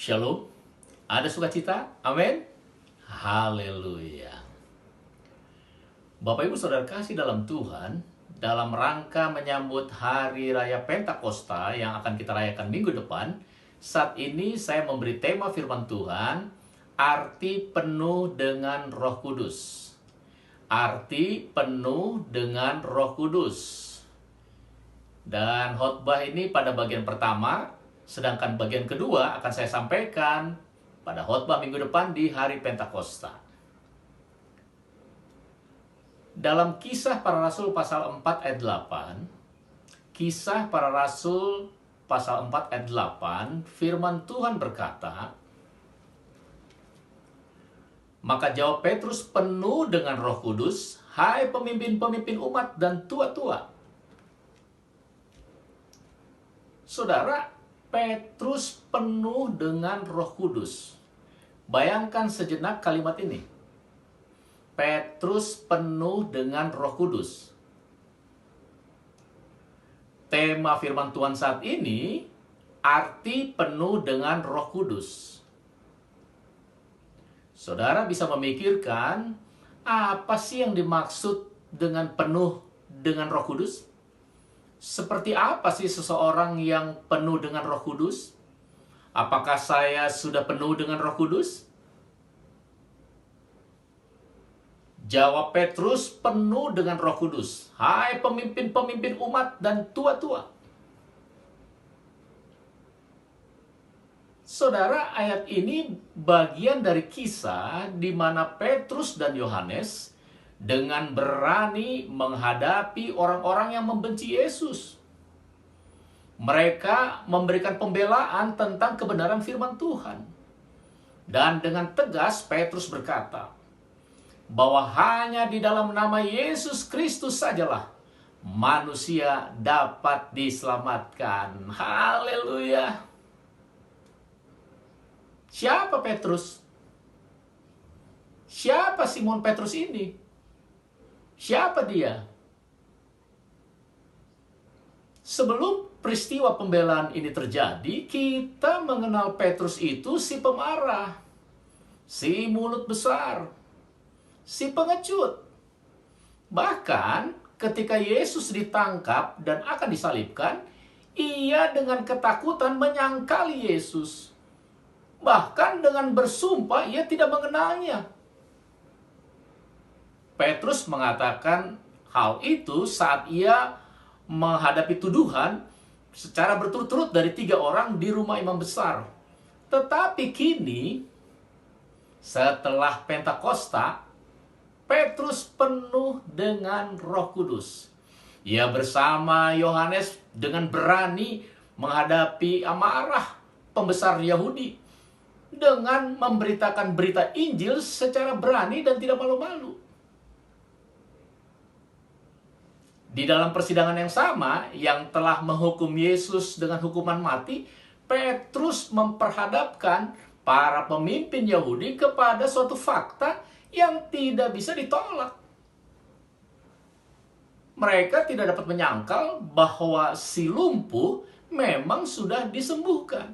Shalom, ada sukacita? Amin. Haleluya. Bapak Ibu Saudara kasih dalam Tuhan, dalam rangka menyambut Hari Raya Pentakosta yang akan kita rayakan minggu depan, saat ini saya memberi tema firman Tuhan, arti penuh dengan Roh Kudus. Arti penuh dengan Roh Kudus. Dan khotbah ini pada bagian pertama, sedangkan bagian kedua akan saya sampaikan pada khotbah minggu depan di hari Pentakosta. Dalam Kisah Para Rasul pasal 4 ayat 8, Kisah Para Rasul pasal 4 ayat 8, firman Tuhan berkata, maka jawab Petrus penuh dengan Roh Kudus, hai pemimpin-pemimpin umat dan tua-tua. Saudara, Petrus penuh dengan Roh Kudus. Bayangkan sejenak kalimat ini. Petrus penuh dengan Roh Kudus. Tema firman Tuhan saat ini, arti penuh dengan Roh Kudus. Saudara bisa memikirkan, apa sih yang dimaksud dengan penuh dengan Roh Kudus? Seperti apa sih seseorang yang penuh dengan Roh Kudus? Apakah saya sudah penuh dengan Roh Kudus? Jawab Petrus penuh dengan Roh Kudus. Hai pemimpin-pemimpin umat dan tua-tua. Saudara, ayat ini bagian dari kisah di mana Petrus dan Yohanes dengan berani menghadapi orang-orang yang membenci Yesus. Mereka memberikan pembelaan tentang kebenaran firman Tuhan. Dan dengan tegas Petrus berkata, bahwa hanya di dalam nama Yesus Kristus sajalah manusia dapat diselamatkan. Haleluya. Siapa Petrus? Siapa Simon Petrus ini? Siapa dia? Sebelum peristiwa pembelaan ini terjadi, kita mengenal Petrus itu si pemarah, si mulut besar, si pengecut. Bahkan ketika Yesus ditangkap dan akan disalibkan, ia dengan ketakutan menyangkali Yesus. Bahkan dengan bersumpah ia tidak mengenalnya. Petrus mengatakan hal itu saat ia menghadapi tuduhan secara berturut-turut dari 3 orang di rumah imam besar. Tetapi kini, setelah Pentakosta, Petrus penuh dengan Roh Kudus. Ia bersama Yohanes dengan berani menghadapi amarah pembesar Yahudi dengan memberitakan berita Injil secara berani dan tidak malu-malu. Di dalam persidangan yang sama, yang telah menghukum Yesus dengan hukuman mati, Petrus memperhadapkan para pemimpin Yahudi kepada suatu fakta yang tidak bisa ditolak. Mereka tidak dapat menyangkal bahwa si lumpuh memang sudah disembuhkan.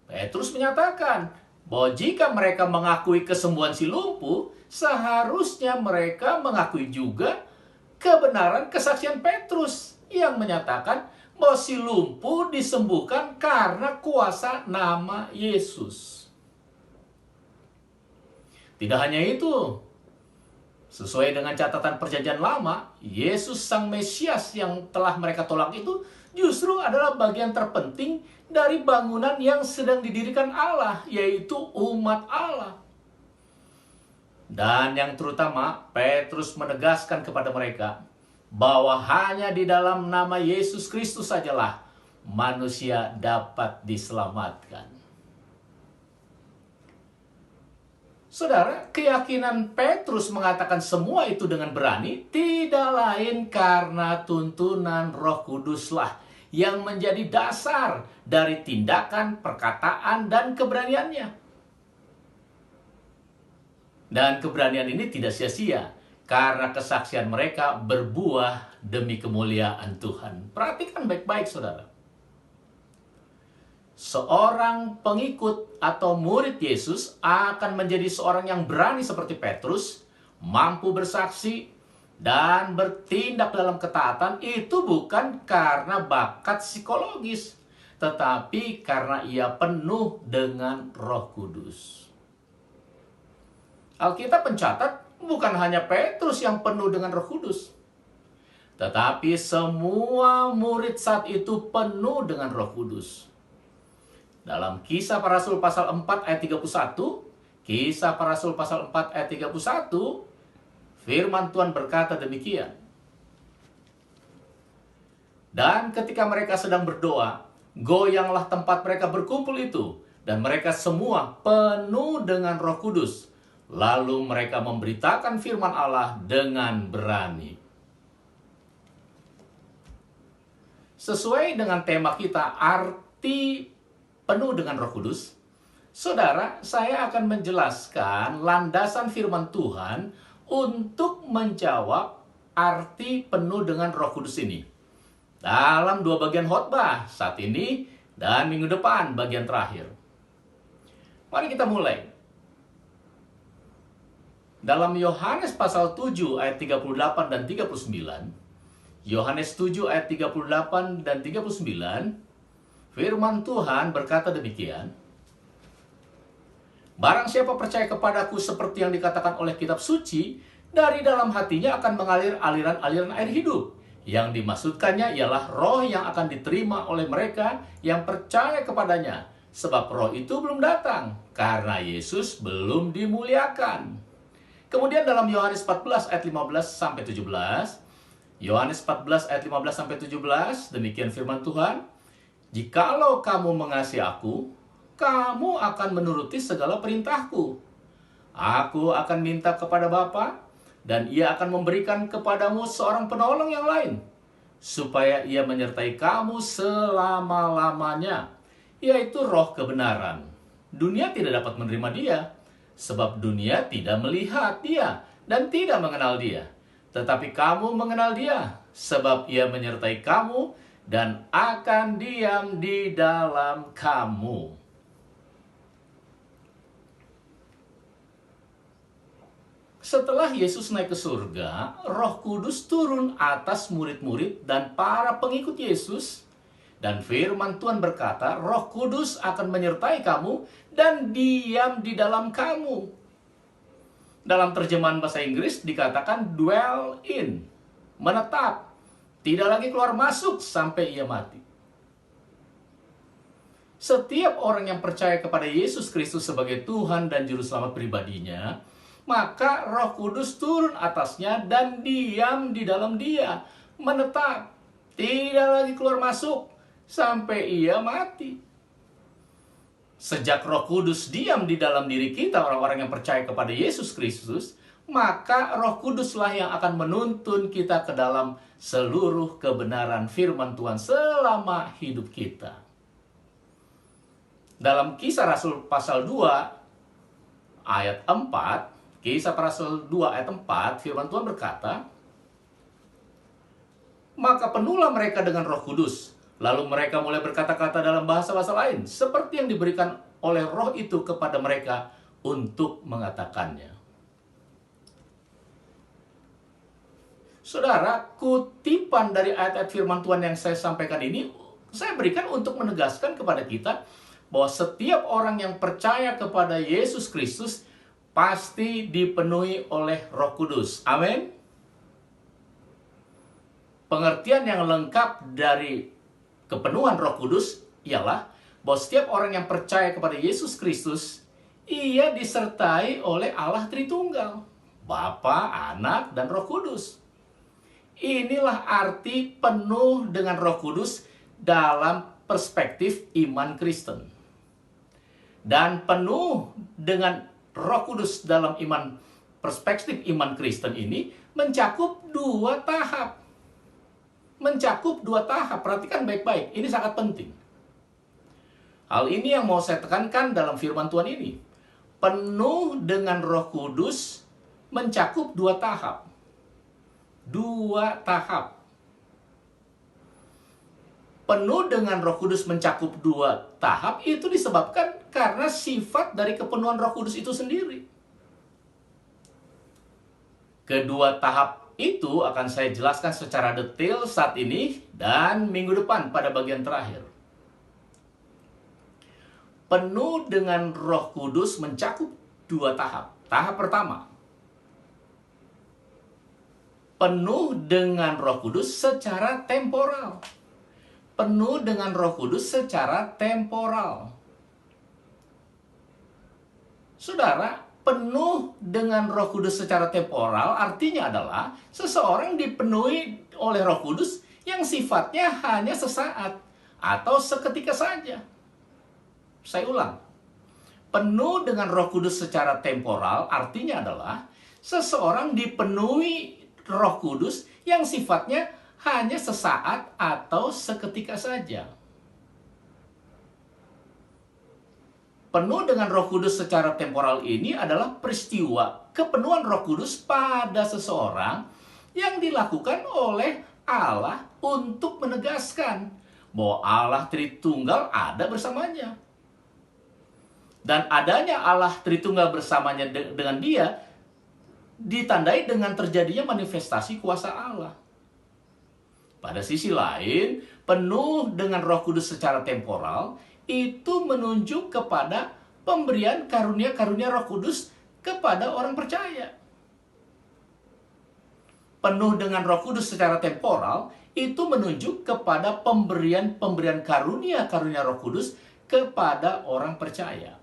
Petrus menyatakan bahwa jika mereka mengakui kesembuhan si lumpuh, seharusnya mereka mengakui juga kebenaran kesaksian Petrus yang menyatakan bahwa si lumpuh disembuhkan karena kuasa nama Yesus. Tidak hanya itu, sesuai dengan catatan perjanjian lama, Yesus sang Mesias yang telah mereka tolak itu justru adalah bagian terpenting dari bangunan yang sedang didirikan Allah, yaitu umat Allah. Dan yang terutama, Petrus menegaskan kepada mereka bahwa hanya di dalam nama Yesus Kristus sajalah manusia dapat diselamatkan. Saudara, keyakinan Petrus mengatakan semua itu dengan berani tidak lain karena tuntunan Roh Kuduslah yang menjadi dasar dari tindakan, perkataan, dan keberaniannya. Dan keberanian ini tidak sia-sia karena kesaksian mereka berbuah demi kemuliaan Tuhan. Perhatikan baik-baik, saudara. Seorang pengikut atau murid Yesus akan menjadi seorang yang berani seperti Petrus, mampu bersaksi, dan bertindak dalam ketaatan itu bukan karena bakat psikologis, tetapi karena ia penuh dengan Roh Kudus. Alkitab mencatat bukan hanya Petrus yang penuh dengan Roh Kudus, tetapi semua murid saat itu penuh dengan Roh Kudus. Dalam Kisah Para Rasul pasal 4 ayat 31, Kisah Para Rasul pasal 4 ayat 31, firman Tuhan berkata demikian. Dan ketika mereka sedang berdoa, goyanglah tempat mereka berkumpul itu, dan mereka semua penuh dengan Roh Kudus. Lalu mereka memberitakan firman Allah dengan berani. Sesuai dengan tema kita, arti penuh dengan Roh Kudus, saudara, saya akan menjelaskan landasan firman Tuhan untuk menjawab arti penuh dengan Roh Kudus ini dalam 2 bagian khotbah, saat ini dan minggu depan bagian terakhir. Mari kita mulai. Dalam Yohanes pasal 7 ayat 38 dan 39, Yohanes 7 ayat 38 dan 39, firman Tuhan berkata demikian. Barang siapa percaya kepadaku seperti yang dikatakan oleh kitab suci, dari dalam hatinya akan mengalir aliran-aliran air hidup. Yang dimaksudkannya ialah roh yang akan diterima oleh mereka yang percaya kepadanya. Sebab roh itu belum datang, karena Yesus belum dimuliakan. Kemudian dalam Yohanes 14 ayat 15 sampai 17, Yohanes 14 ayat 15 sampai 17, demikian firman Tuhan. Jikalau kamu mengasihi aku, kamu akan menuruti segala perintahku. Aku akan minta kepada Bapa, dan ia akan memberikan kepadamu seorang penolong yang lain, supaya ia menyertai kamu selama-lamanya, yaitu Roh kebenaran. Dunia tidak dapat menerima dia, sebab dunia tidak melihat dia dan tidak mengenal dia. Tetapi kamu mengenal dia, sebab ia menyertai kamu dan akan diam di dalam kamu. Setelah Yesus naik ke surga, Roh Kudus turun atas murid-murid dan para pengikut Yesus. Dan firman Tuhan berkata, Roh Kudus akan menyertai kamu dan diam di dalam kamu. Dalam terjemahan bahasa Inggris dikatakan dwell in, menetap. Tidak lagi keluar masuk sampai ia mati. Setiap orang yang percaya kepada Yesus Kristus sebagai Tuhan dan Juru Selamat pribadinya, maka Roh Kudus turun atasnya dan diam di dalam dia, menetap. Tidak lagi keluar masuk sampai ia mati. Sejak Roh Kudus diam di dalam diri kita, orang-orang yang percaya kepada Yesus Kristus, maka Roh Kuduslah yang akan menuntun kita ke dalam seluruh kebenaran firman Tuhan selama hidup kita. Dalam Kisah Rasul pasal 2 ayat 4, Kisah Rasul 2 ayat 4, firman Tuhan berkata, maka penuhlah mereka dengan Roh Kudus, lalu mereka mulai berkata-kata dalam bahasa-bahasa lain, seperti yang diberikan oleh Roh itu kepada mereka untuk mengatakannya. Saudara, kutipan dari ayat-ayat firman Tuhan yang saya sampaikan ini, saya berikan untuk menegaskan kepada kita bahwa setiap orang yang percaya kepada Yesus Kristus pasti dipenuhi oleh Roh Kudus. Amin. Pengertian yang lengkap dari kepenuhan Roh Kudus ialah bahwa setiap orang yang percaya kepada Yesus Kristus, ia disertai oleh Allah Tritunggal, Bapa, Anak, dan Roh Kudus. Inilah arti penuh dengan Roh Kudus dalam perspektif iman Kristen. Dan penuh dengan Roh Kudus dalam perspektif iman Kristen ini mencakup dua tahap. Perhatikan baik-baik, ini sangat penting. Hal ini yang mau saya tekankan dalam firman Tuhan ini. Penuh dengan Roh Kudus mencakup dua tahap. Penuh dengan Roh Kudus mencakup dua tahap itu disebabkan karena sifat dari kepenuhan Roh Kudus itu sendiri. Kedua tahap itu akan saya jelaskan secara detail saat ini dan minggu depan pada bagian terakhir. Penuh dengan Roh Kudus mencakup dua tahap. Tahap pertama, penuh dengan Roh Kudus secara temporal. Penuh dengan Roh Kudus secara temporal. Saudara, penuh dengan Roh Kudus secara temporal artinya adalah seseorang dipenuhi oleh Roh Kudus yang sifatnya hanya sesaat atau seketika saja. Saya ulang. Penuh dengan Roh Kudus secara temporal artinya adalah seseorang dipenuhi Roh Kudus yang sifatnya hanya sesaat atau seketika saja. Penuh dengan Roh Kudus secara temporal ini adalah peristiwa kepenuhan Roh Kudus pada seseorang yang dilakukan oleh Allah untuk menegaskan bahwa Allah Tritunggal ada bersamanya. Dan adanya Allah Tritunggal bersamanya dengan dia ditandai dengan terjadinya manifestasi kuasa Allah. Pada sisi lain, penuh dengan Roh Kudus secara temporal itu menunjuk kepada pemberian karunia-karunia Roh Kudus kepada orang percaya. Penuh dengan Roh Kudus secara temporal itu menunjuk kepada pemberian karunia-karunia Roh Kudus kepada orang percaya.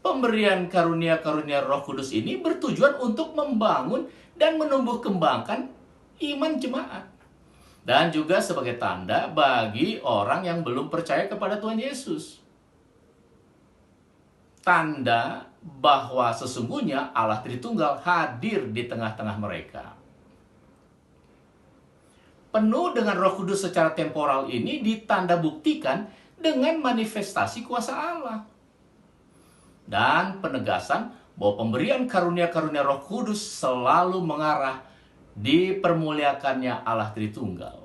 Pemberian karunia-karunia Roh Kudus ini bertujuan untuk membangun dan menumbuh kembangkan iman jemaat. Dan juga sebagai tanda bagi orang yang belum percaya kepada Tuhan Yesus. Tanda bahwa sesungguhnya Allah Tritunggal hadir di tengah-tengah mereka. Penuh dengan Roh Kudus secara temporal ini ditanda buktikan dengan manifestasi kuasa Allah. Dan penegasan bahwa pemberian karunia-karunia Roh Kudus selalu mengarah dipermuliakannya Allah Tritunggal.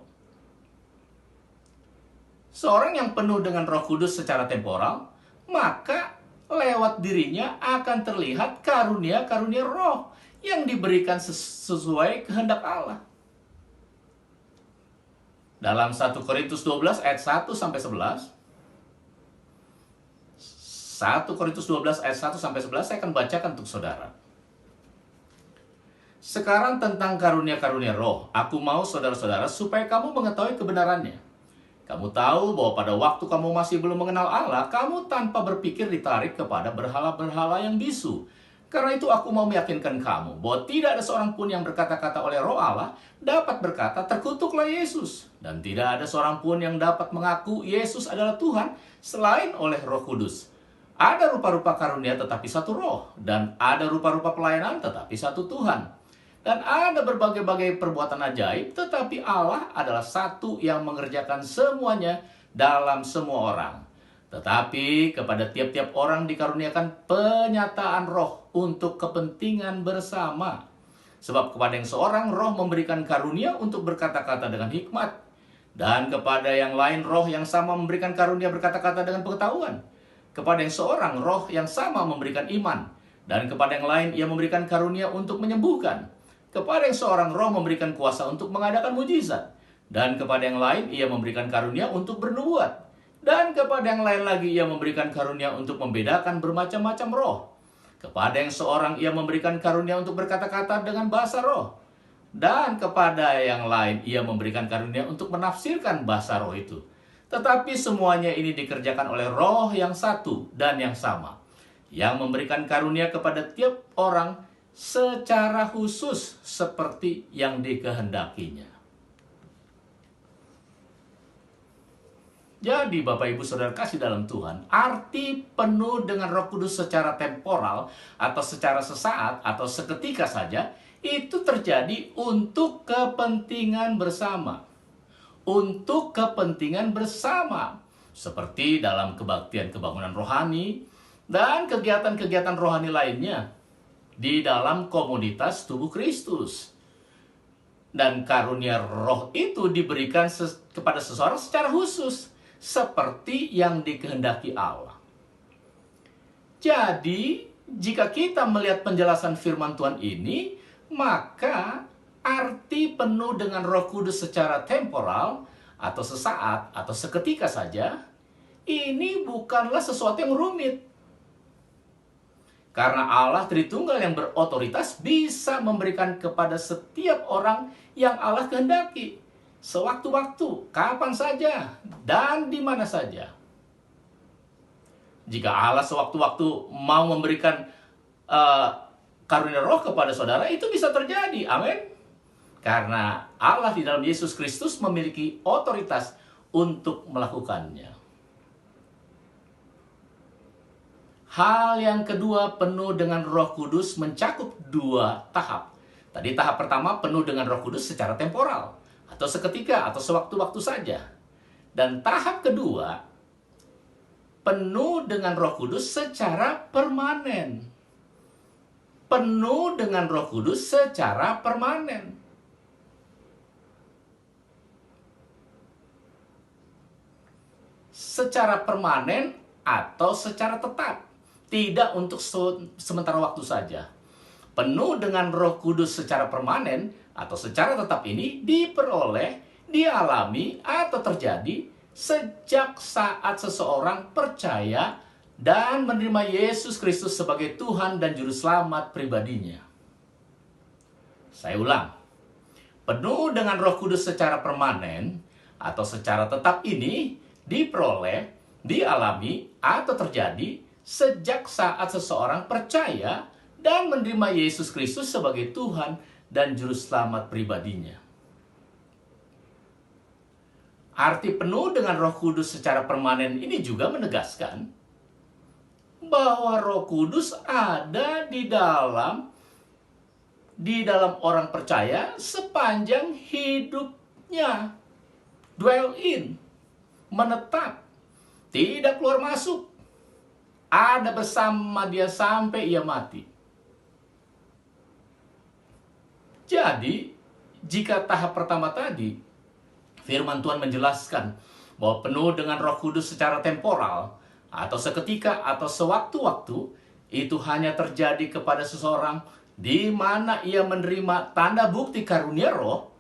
Seorang yang penuh dengan Roh Kudus secara temporal, maka lewat dirinya akan terlihat karunia-karunia roh yang diberikan sesuai kehendak Allah. Dalam 1 Korintus 12 ayat 1 sampai 11, 1 Korintus 12 ayat 1 sampai 11 saya akan bacakan untuk saudara. Sekarang tentang karunia-karunia roh, aku mau saudara-saudara supaya kamu mengetahui kebenarannya. Kamu tahu bahwa pada waktu kamu masih belum mengenal Allah, kamu tanpa berpikir ditarik kepada berhala-berhala yang bisu. Karena itu aku mau meyakinkan kamu bahwa tidak ada seorang pun yang berkata-kata oleh roh Allah dapat berkata, terkutuklah Yesus. Dan tidak ada seorang pun yang dapat mengaku Yesus adalah Tuhan selain oleh Roh Kudus. Ada rupa-rupa karunia tetapi satu roh, dan ada rupa-rupa pelayanan tetapi satu Tuhan. Dan ada berbagai-bagai perbuatan ajaib, tetapi Allah adalah satu yang mengerjakan semuanya dalam semua orang. Tetapi kepada tiap-tiap orang dikaruniakan penyataan roh untuk kepentingan bersama. Sebab kepada yang seorang roh memberikan karunia untuk berkata-kata dengan hikmat. Dan kepada yang lain roh yang sama memberikan karunia berkata-kata dengan pengetahuan. Kepada yang seorang roh yang sama memberikan iman. Dan kepada yang lain ia memberikan karunia untuk menyembuhkan. Kepada yang seorang roh memberikan kuasa untuk mengadakan mujizat. Dan kepada yang lain ia memberikan karunia untuk bernubuat. Dan kepada yang lain lagi ia memberikan karunia untuk membedakan bermacam-macam roh. Kepada yang seorang ia memberikan karunia untuk berkata-kata dengan bahasa roh. Dan kepada yang lain ia memberikan karunia untuk menafsirkan bahasa roh itu. Tetapi semuanya ini dikerjakan oleh roh yang satu dan yang sama. Yang memberikan karunia kepada tiap orang secara khusus seperti yang dikehendakinya. Jadi Bapak Ibu Saudara kasih dalam Tuhan, arti penuh dengan Roh Kudus secara temporal atau secara sesaat atau seketika saja itu terjadi untuk kepentingan bersama. Untuk kepentingan bersama, seperti dalam kebaktian kebangunan rohani dan kegiatan-kegiatan rohani lainnya di dalam komunitas tubuh Kristus. Dan karunia roh itu diberikan kepada seseorang secara khusus, seperti yang dikehendaki Allah. Jadi, jika kita melihat penjelasan firman Tuhan ini, maka arti penuh dengan Roh Kudus secara temporal, atau sesaat, atau seketika saja, ini bukanlah sesuatu yang rumit. Karena Allah Tritunggal yang berotoritas bisa memberikan kepada setiap orang yang Allah kehendaki, sewaktu-waktu, kapan saja, dan di mana saja. Jika Allah sewaktu-waktu mau memberikan karunia roh kepada saudara, itu bisa terjadi. Amin. Karena Allah di dalam Yesus Kristus memiliki otoritas untuk melakukannya. Hal yang kedua, penuh dengan Roh Kudus mencakup dua tahap. Tadi tahap pertama penuh dengan Roh Kudus secara temporal, atau seketika, atau sewaktu-waktu saja. Dan tahap kedua, penuh dengan Roh Kudus secara permanen. Penuh dengan Roh Kudus secara permanen. Secara permanen atau secara tetap. Tidak untuk sementara waktu saja. Penuh dengan Roh Kudus secara permanen atau secara tetap ini diperoleh, dialami, atau terjadi sejak saat seseorang percaya dan menerima Yesus Kristus sebagai Tuhan dan Juru Selamat pribadinya. Saya ulang. Penuh dengan Roh Kudus secara permanen atau secara tetap ini diperoleh, dialami, atau terjadi sejak saat seseorang percaya dan menerima Yesus Kristus sebagai Tuhan dan Juru Selamat pribadinya. Arti penuh dengan Roh Kudus secara permanen ini juga menegaskan bahwa Roh Kudus ada di dalam orang percaya sepanjang hidupnya. Dwell in, menetap, tidak keluar masuk. Ada bersama dia sampai ia mati. Jadi, jika tahap pertama tadi, firman Tuhan menjelaskan bahwa penuh dengan Roh Kudus secara temporal, atau seketika, atau sewaktu-waktu, itu hanya terjadi kepada seseorang di mana ia menerima tanda bukti karunia roh,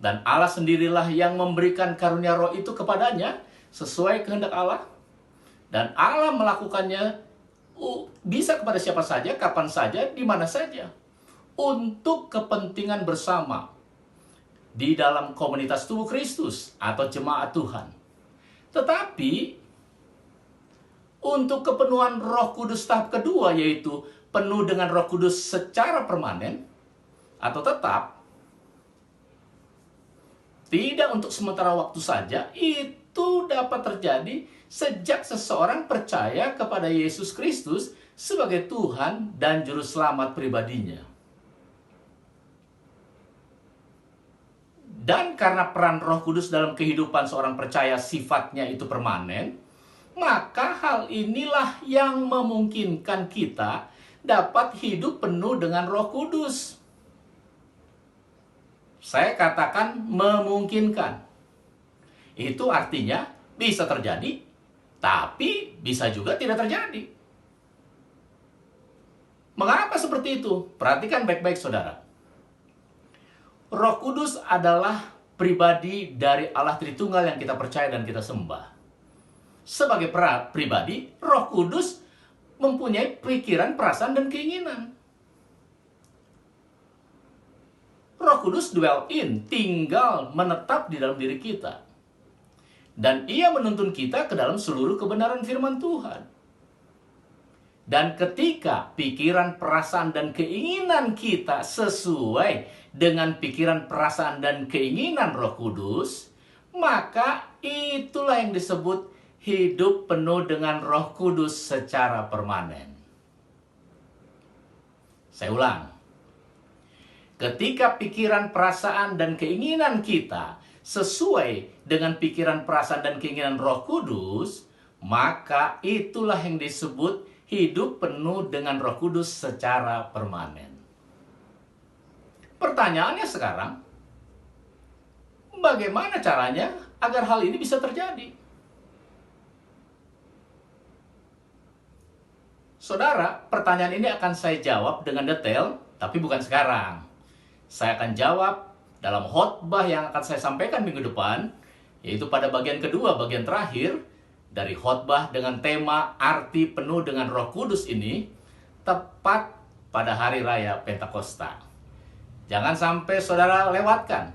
dan Allah sendirilah yang memberikan karunia roh itu kepadanya, sesuai kehendak Allah. Dan Allah melakukannya bisa kepada siapa saja, kapan saja, di mana saja. Untuk kepentingan bersama. Di dalam komunitas tubuh Kristus atau jemaat Tuhan. Tetapi, untuk kepenuhan Roh Kudus tahap kedua, yaitu penuh dengan Roh Kudus secara permanen atau tetap, tidak untuk sementara waktu saja, itu dapat terjadi sejak seseorang percaya kepada Yesus Kristus sebagai Tuhan dan Juru Selamat pribadinya. Dan karena peran Roh Kudus dalam kehidupan seorang percaya sifatnya itu permanen, maka hal inilah yang memungkinkan kita dapat hidup penuh dengan Roh Kudus. Saya katakan memungkinkan. Itu artinya bisa terjadi, tapi bisa juga tidak terjadi. Mengapa seperti itu? Perhatikan baik-baik saudara. Roh Kudus adalah pribadi dari Allah Tritunggal yang kita percaya dan kita sembah. Sebagai pribadi, Roh Kudus mempunyai pikiran, perasaan, dan keinginan. Roh Kudus dwell in, tinggal menetap di dalam diri kita. Dan ia menuntun kita ke dalam seluruh kebenaran firman Tuhan. Dan ketika pikiran, perasaan, dan keinginan kita sesuai dengan pikiran, perasaan, dan keinginan Roh Kudus, maka itulah yang disebut hidup penuh dengan Roh Kudus secara permanen. Saya ulang. Ketika pikiran, perasaan, dan keinginan kita sesuai dengan pikiran, perasaan, dan keinginan Roh Kudus, maka itulah yang disebut hidup penuh dengan Roh Kudus secara permanen. Pertanyaannya sekarang, Bagaimana caranya agar hal ini bisa terjadi? Saudara, pertanyaan ini akan saya jawab dengan detail, tapi bukan sekarang. Saya akan jawab dalam khotbah yang akan saya sampaikan minggu depan, yaitu pada bagian kedua, bagian terakhir dari khotbah dengan tema arti penuh dengan Roh Kudus ini, tepat pada hari raya Pentakosta. Jangan sampai saudara lewatkan.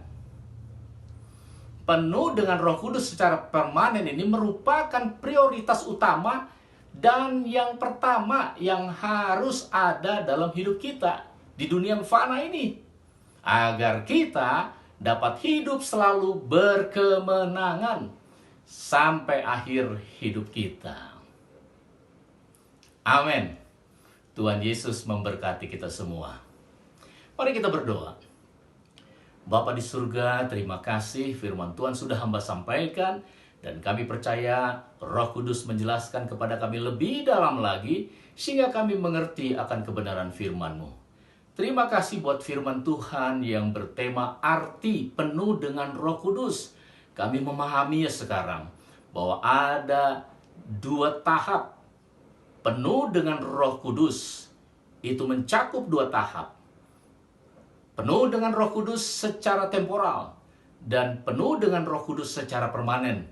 Penuh dengan Roh Kudus secara permanen ini merupakan prioritas utama dan yang pertama yang harus ada dalam hidup kita di dunia fana ini, agar kita dapat hidup selalu berkemenangan sampai akhir hidup kita. Amin. Tuhan Yesus memberkati kita semua. Mari kita berdoa. Bapa di surga, terima kasih firman Tuhan sudah hamba sampaikan, dan kami percaya Roh Kudus menjelaskan kepada kami lebih dalam lagi, sehingga kami mengerti akan kebenaran firman-Mu. Terima kasih buat firman Tuhan yang bertema arti penuh dengan Roh Kudus. Kami memahaminya sekarang, bahwa ada 2 tahap penuh dengan Roh Kudus. Itu mencakup 2 tahap. Penuh dengan Roh Kudus secara temporal, dan penuh dengan Roh Kudus secara permanen.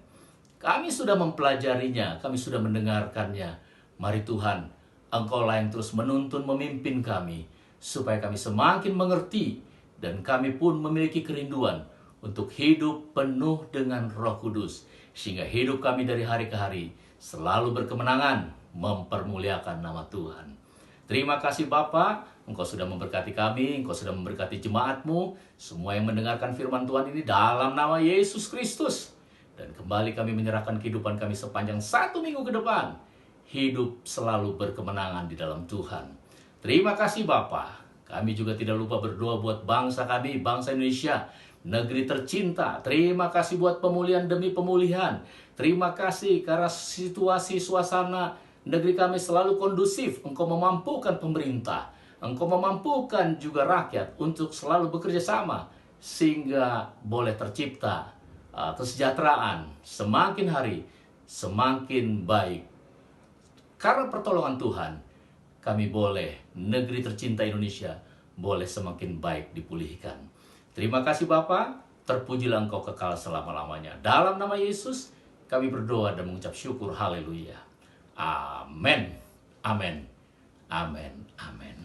Kami sudah mempelajarinya, kami sudah mendengarkannya. Mari Tuhan, Engkaulah yang terus menuntun memimpin kami, supaya kami semakin mengerti, dan kami pun memiliki kerinduan untuk hidup penuh dengan Roh Kudus, sehingga hidup kami dari hari ke hari selalu berkemenangan, mempermuliakan nama Tuhan. Terima kasih Bapa, Engkau sudah memberkati kami, Engkau sudah memberkati jemaat-Mu, semua yang mendengarkan firman Tuhan ini dalam nama Yesus Kristus. Dan kembali kami menyerahkan kehidupan kami sepanjang 1 minggu ke depan, hidup selalu berkemenangan di dalam Tuhan. Terima kasih Bapa. Kami juga tidak lupa berdoa buat bangsa kami, bangsa Indonesia, negeri tercinta. Terima kasih buat pemulihan demi pemulihan. Terima kasih karena situasi suasana negeri kami selalu kondusif. Engkau memampukan pemerintah, Engkau memampukan juga rakyat untuk selalu bekerja sama, sehingga boleh tercipta kesejahteraan semakin hari semakin baik. Karena pertolongan Tuhan, kami boleh, negeri tercinta Indonesia boleh semakin baik dipulihkan. Terima kasih Bapa, terpujilah Engkau kekal selama-lamanya. Dalam nama Yesus kami berdoa dan mengucap syukur. Haleluya. Amin. Amin. Amin. Amin.